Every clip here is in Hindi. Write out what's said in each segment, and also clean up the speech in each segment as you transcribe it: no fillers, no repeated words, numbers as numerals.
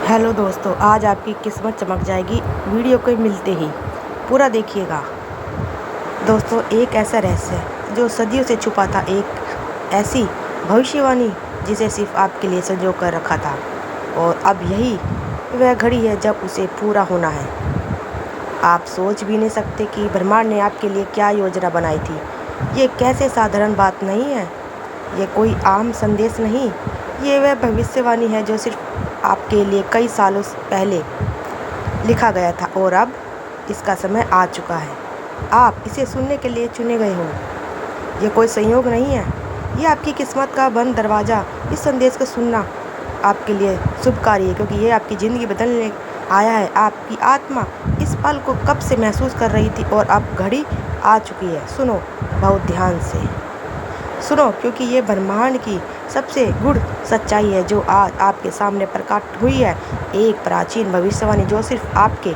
हेलो दोस्तों, आज आपकी किस्मत चमक जाएगी वीडियो को मिलते ही। पूरा देखिएगा दोस्तों। एक ऐसा रहस्य जो सदियों से छुपा था, एक ऐसी भविष्यवाणी जिसे सिर्फ आपके लिए संजो कर रखा था, और अब यही वह घड़ी है जब उसे पूरा होना है। आप सोच भी नहीं सकते कि ब्रह्मांड ने आपके लिए क्या योजना बनाई थी। ये कैसे साधारण बात नहीं है, ये कोई आम संदेश नहीं, ये वह भविष्यवाणी है जो सिर्फ आपके लिए कई सालों पहले लिखा गया था, और अब इसका समय आ चुका है। आप इसे सुनने के लिए चुने गए हो। ये कोई संयोग नहीं है, ये आपकी किस्मत का बंद दरवाज़ा। इस संदेश को सुनना आपके लिए शुभकारी है, क्योंकि ये आपकी ज़िंदगी बदलने आया है। आपकी आत्मा इस पल को कब से महसूस कर रही थी, और अब घड़ी आ चुकी है। सुनो, बहुत ध्यान से सुनो, क्योंकि ये ब्रह्मांड की सबसे गूढ़ सच्चाई है जो आज आपके सामने प्रकट हुई है। एक प्राचीन भविष्यवाणी जो सिर्फ आपके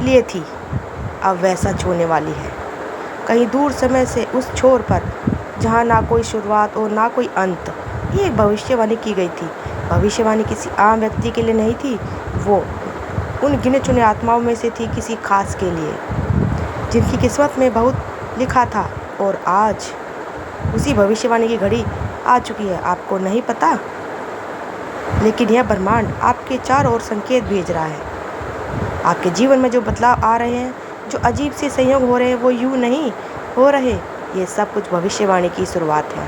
लिए थी, अब वह सच होने वाली है। कहीं दूर समय से उस छोर पर, जहाँ ना कोई शुरुआत और ना कोई अंत, ये एक भविष्यवाणी की गई थी। भविष्यवाणी किसी आम व्यक्ति के लिए नहीं थी, वो उन गिने चुने आत्माओं में से थी, किसी खास के लिए जिनकी किस्मत में बहुत लिखा था। और आज उसी भविष्यवाणी की घड़ी आ चुकी है। आपको नहीं पता, लेकिन यह ब्रह्मांड आपके चारों ओर संकेत भेज रहा है। आपके जीवन में जो बदलाव आ रहे हैं, जो अजीब से संयोग हो रहे हैं, वो यूं नहीं हो रहे। ये सब कुछ भविष्यवाणी की शुरुआत है।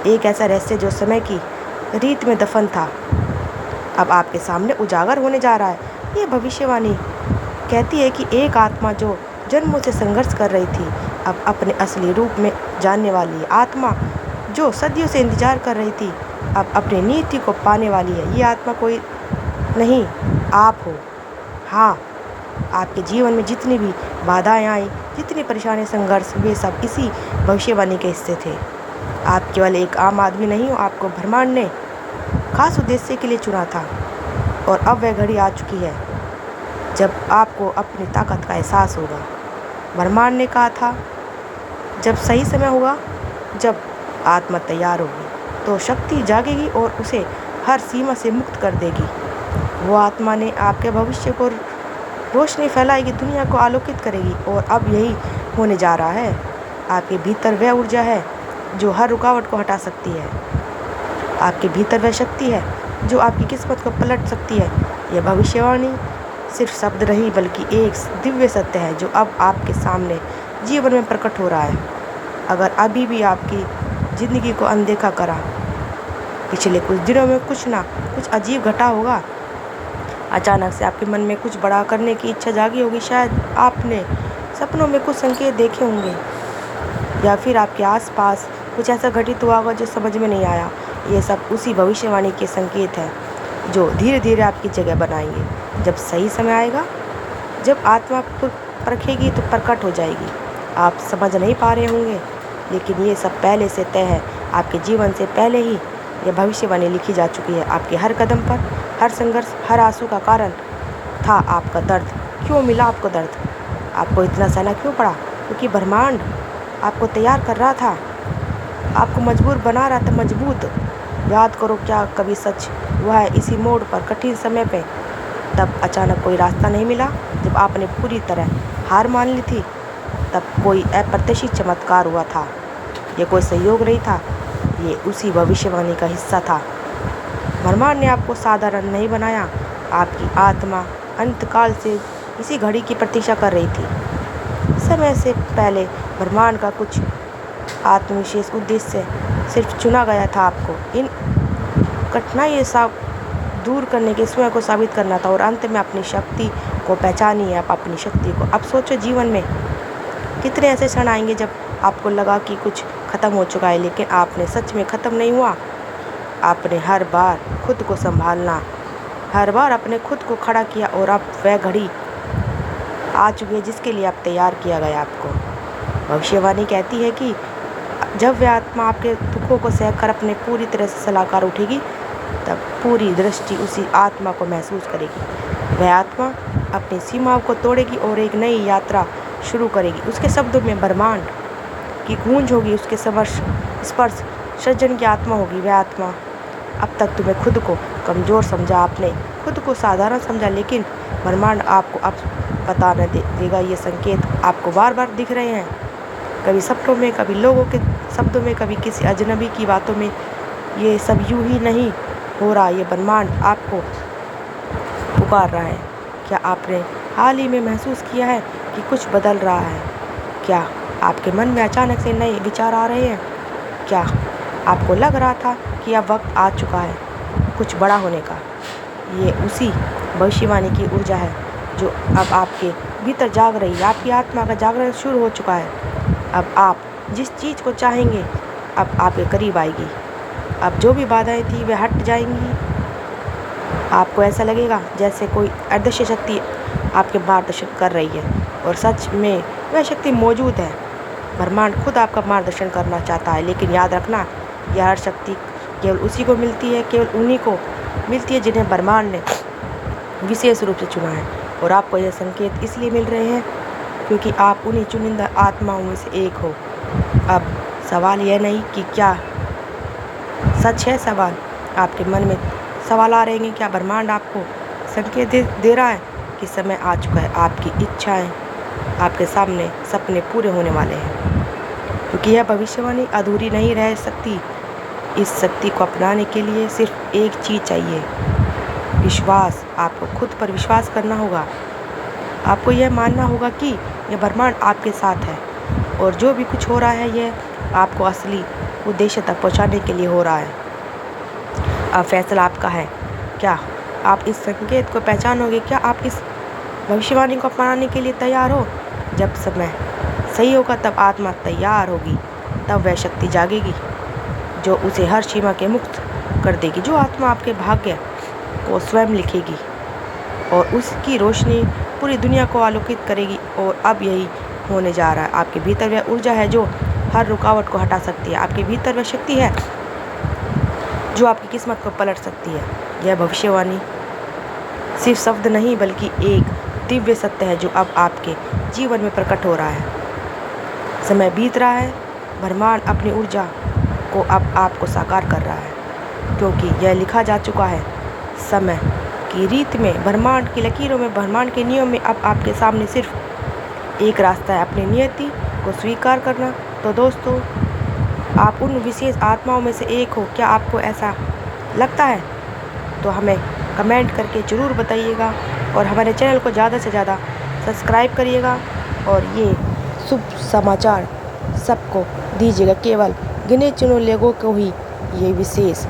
एक ऐसा रहस्य जो समय की रीत में दफन था, अब आपके सामने उजागर होने जा रहा है। ये भविष्यवाणी कहती है कि एक आत्मा जो जन्मों से संघर्ष कर रही थी, अब अपने असली रूप में जानने वाली है। आत्मा जो सदियों से इंतजार कर रही थी, अब अपनी नीति को पाने वाली है। ये आत्मा कोई नहीं, आप हो। हाँ, आपके जीवन में जितनी भी बाधाएं आई, जितनी परेशानी, संघर्ष, वे सब इसी भविष्यवाणी के हिस्से थे। आप केवल एक आम आदमी नहीं हो, आपको ब्रह्मांड ने खास उद्देश्य के लिए चुना था, और अब वह घड़ी आ चुकी है जब आपको अपनी ताकत का एहसास होगा। ब्रह्मांड ने कहा था, जब सही समय होगा, जब आत्मा तैयार होगी, तो शक्ति जागेगी और उसे हर सीमा से मुक्त कर देगी। वो आत्मा ने आपके भविष्य को रोशनी फैलाएगी, दुनिया को आलोकित करेगी। और अब यही होने जा रहा है। आपके भीतर वह ऊर्जा है जो हर रुकावट को हटा सकती है। आपके भीतर वह शक्ति है जो आपकी किस्मत को पलट सकती है। यह भविष्यवाणी सिर्फ शब्द नहीं, बल्कि एक दिव्य सत्य है जो अब आपके सामने जीवन में प्रकट हो रहा है। अगर अभी भी आपकी ज़िंदगी को अनदेखा करा, पिछले कुछ दिनों में कुछ ना कुछ अजीब घटा होगा। अचानक से आपके मन में कुछ बड़ा करने की इच्छा जागी होगी। शायद आपने सपनों में कुछ संकेत देखे होंगे, या फिर आपके आसपास कुछ ऐसा घटित हुआ होगा जो समझ में नहीं आया। ये सब उसी भविष्यवाणी के संकेत हैं जो धीरे धीरे आपकी जगह बनाएंगे। जब सही समय आएगा, जब आत्मा परखेगी, तो प्रकट हो जाएगी। आप समझ नहीं पा रहे होंगे, लेकिन ये सब पहले से तय है। आपके जीवन से पहले ही यह भविष्यवाणी लिखी जा चुकी है। आपके हर कदम पर, हर संघर्ष, हर आंसू का कारण था आपका दर्द। क्यों मिला आपको दर्द? आपको इतना सहना क्यों पड़ा? क्योंकि ब्रह्मांड आपको तैयार कर रहा था, आपको मजबूर बना रहा था, मजबूत। याद करो, क्या कभी सच हुआ है इसी मोड़ पर, कठिन समय पे, तब अचानक कोई रास्ता नहीं मिला? जब आपने पूरी तरह हार मान ली थी, तब कोई अप्रत्याशित चमत्कार हुआ था। ये कोई संयोग नहीं था, ये उसी भविष्यवाणी का हिस्सा था। ब्रह्मांड ने आपको साधारण नहीं बनाया। आपकी आत्मा अंतकाल से इसी घड़ी की प्रतीक्षा कर रही थी। समय से पहले ब्रह्मांड का कुछ आत्मविशेष उद्देश्य सिर्फ चुना गया था आपको इन कठिनाइयों से दूर करने के, स्वयं को साबित करना था, और अंत में अपनी शक्ति को पहचानी है। आप अपनी शक्ति को अब सोचो, जीवन में कितने ऐसे क्षण आएंगे जब आपको लगा कि कुछ ख़त्म हो चुका है, लेकिन आपने सच में ख़त्म नहीं हुआ। आपने हर बार खुद को संभालना, हर बार अपने खुद को खड़ा किया, और अब वह घड़ी आ चुकी है जिसके लिए आप तैयार किया गया आपको। भविष्यवाणी कहती है कि जब वह आत्मा आपके दुखों को सहकर अपने पूरी तरह से सलाहकार उठेगी, तब पूरी दृष्टि उसी आत्मा को महसूस करेगी। वह आत्मा अपनी सीमाओं को तोड़ेगी और एक नई यात्रा शुरू करेगी। उसके शब्दों में ब्रह्मांड की गूंज होगी, उसके स्पर्श सृजन की आत्मा होगी। वह आत्मा अब तक तुम्हें खुद को कमज़ोर समझा, आपने खुद को साधारण समझा, लेकिन ब्रह्मांड आपको अब बता न देगा। ये संकेत आपको बार बार दिख रहे हैं, कभी सपनों में, कभी लोगों के शब्दों में, कभी किसी अजनबी की बातों में। ये सब यूं ही नहीं हो रहा, ये ब्रह्मांड आपको पुकार रहा है। क्या आपने हाल ही में महसूस किया है कि कुछ बदल रहा है? क्या आपके मन में अचानक से नए विचार आ रहे हैं? क्या आपको लग रहा था कि अब वक्त आ चुका है कुछ बड़ा होने का? ये उसी भविष्यवाणी की ऊर्जा है जो अब आपके भीतर जाग रही है। आपकी आत्मा का जागरण शुरू हो चुका है। अब आप जिस चीज़ को चाहेंगे अब आपके करीब आएगी। अब जो भी बाधाएं थी वे हट जाएंगी। आपको ऐसा लगेगा जैसे कोई अदृश्य शक्ति आपके मार्गदर्शन कर रही है, और सच में वह शक्ति मौजूद है। ब्रह्मांड खुद आपका मार्गदर्शन करना चाहता है, लेकिन याद रखना, यह हर शक्ति केवल उसी को मिलती है, केवल उन्हीं को मिलती है जिन्हें ब्रह्मांड ने विशेष रूप से चुना है। और आपको यह संकेत इसलिए मिल रहे हैं क्योंकि आप उन्हीं चुनिंदा आत्माओं में से एक हो। अब सवाल यह नहीं कि क्या सच है, सवाल आपके मन में सवाल आ रहे हैं। क्या ब्रह्मांड आपको संकेत दे रहा है कि समय आ चुका है? आपकी इच्छाएं, आपके सामने सपने पूरे होने वाले हैं, क्योंकि यह भविष्यवाणी अधूरी नहीं रह सकती। इस शक्ति को अपनाने के लिए सिर्फ एक चीज़ चाहिए, विश्वास। आपको खुद पर विश्वास करना होगा। आपको यह मानना होगा कि यह ब्रह्मांड आपके साथ है, और जो भी कुछ हो रहा है यह आपको असली उद्देश्य तक पहुंचाने के लिए हो रहा है। अब फैसला आपका है। क्या आप इस संकेत को पहचानोगे? क्या आप इस भविष्यवाणी को अपनाने के लिए तैयार हो? जब समय सही होगा तब आत्मा तैयार होगी, तब वह शक्ति जागेगी जो उसे हर सीमा के मुक्त कर देगी, जो आत्मा आपके भाग्य को स्वयं लिखेगी और उसकी रोशनी पूरी दुनिया को आलोकित करेगी। और अब यही होने जा रहा है। आपके भीतर वह ऊर्जा है जो हर रुकावट को हटा सकती है। आपके भीतर वह शक्ति है जो आपकी किस्मत को पलट सकती है। यह भविष्यवाणी सिर्फ शब्द नहीं बल्कि एक दिव्य सत्य है जो अब आपके जीवन में प्रकट हो रहा है। समय बीत रहा है, ब्रह्मांड अपनी ऊर्जा को अब आपको साकार कर रहा है, क्योंकि यह लिखा जा चुका है समय की रीत में, ब्रह्मांड की लकीरों में, ब्रह्मांड के नियम में। अब आपके सामने सिर्फ एक रास्ता है, अपनी नियति को स्वीकार करना। तो दोस्तों, आप उन विशेष आत्माओं में से एक हो। क्या आपको ऐसा लगता है? तो हमें कमेंट करके ज़रूर बताइएगा, और हमारे चैनल को ज़्यादा से ज़्यादा सब्सक्राइब करिएगा, और ये शुभ समाचार सबको दीजिएगा। केवल गिने चुने लोगों को ही ये विशेष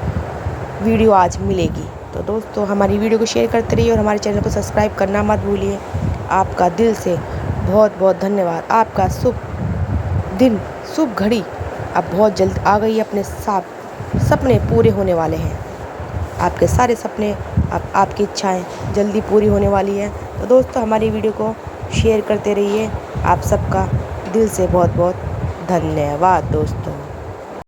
वीडियो आज मिलेगी। तो दोस्तों, हमारी वीडियो को शेयर करते रहिए और हमारे चैनल को सब्सक्राइब करना मत भूलिए। आपका दिल से बहुत बहुत धन्यवाद। आपका शुभ दिन, शुभ घड़ी अब बहुत जल्द आ गई। अपने सपने पूरे होने वाले हैं। आपके सारे सपने, आपकी इच्छाएं जल्दी पूरी होने वाली है। तो दोस्तों, हमारी वीडियो को शेयर करते रहिए। आप सबका दिल से बहुत बहुत धन्यवाद दोस्तों।